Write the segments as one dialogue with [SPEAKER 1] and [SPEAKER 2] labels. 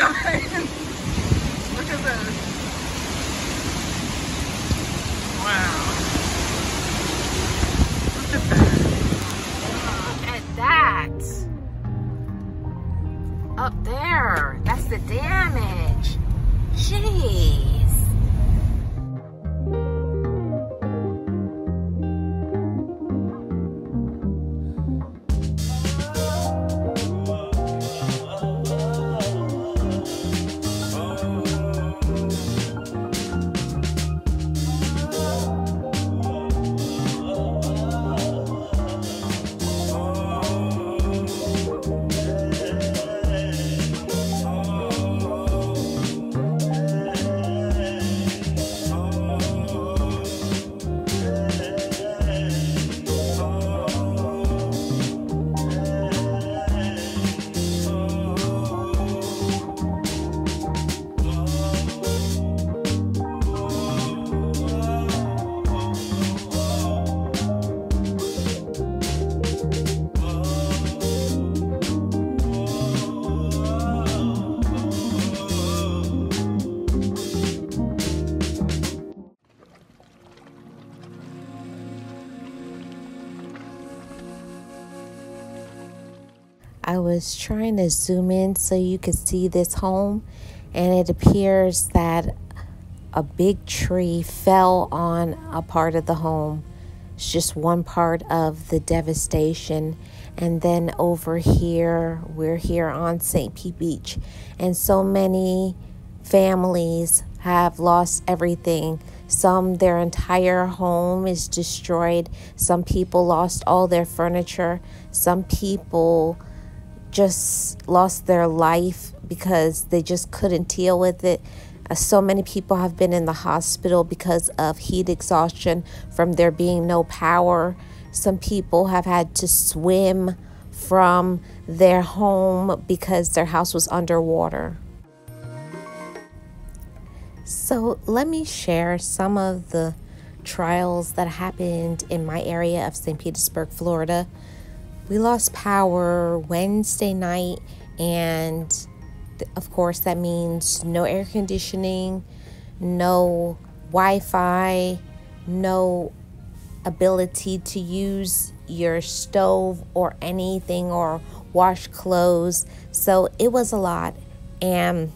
[SPEAKER 1] sunshine. Look at this. Wow. Look at that. Look at that. Up there. That's the damage. Jeez. I was trying to zoom in so you could see this home, and it appears that a big tree fell on a part of the home. It's just one part of the devastation. And then over here, we're here on St. Pete Beach, and so many families have lost everything. Some, their entire home is destroyed. Some people lost all their furniture. Some people just lost their life because they just couldn't deal with it. So many people have been in the hospital because of heat exhaustion from there being no power. Some people have had to swim from their home because their house was underwater. So let me share some of the trials that happened in my area of St. Petersburg, Florida. We lost power Wednesday night, and of course that means no air conditioning, no Wi-Fi, no ability to use your stove or anything or wash clothes. So it was a lot, and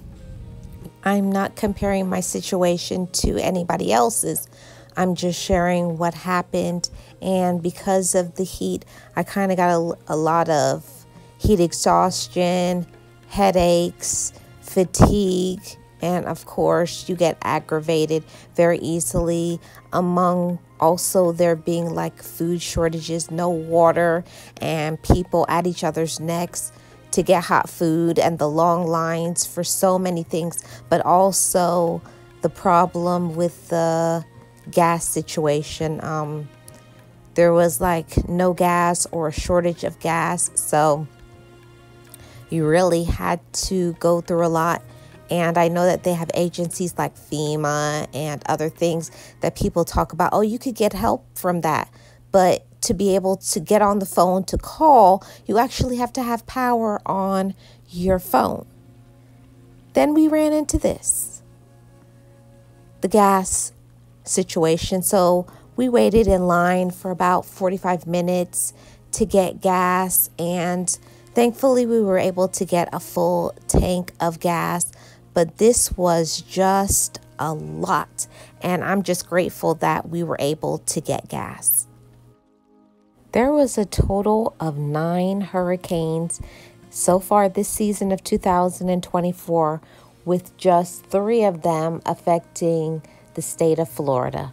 [SPEAKER 1] I'm not comparing my situation to anybody else's. I'm just sharing what happened, and because of the heat, I kind of got a lot of heat exhaustion, headaches, fatigue, and of course you get aggravated very easily. Among also there being like food shortages, no water, and people at each other's necks to get hot food, and the long lines for so many things, but also the problem with the gas situation. There was like no gas or a shortage of gas, so you really had to go through a lot. And I know that they have agencies like FEMA and other things that people talk about. Oh, you could get help from that. But to be able to get on the phone to call, you actually have to have power on your phone. Then we ran into this, the gas situation. So we waited in line for about 45 minutes to get gas, and thankfully we were able to get a full tank of gas. But this was just a lot, and I'm just grateful that we were able to get gas. There was a total of 9 hurricanes so far this season of 2024, with just 3 of them affecting the state of Florida.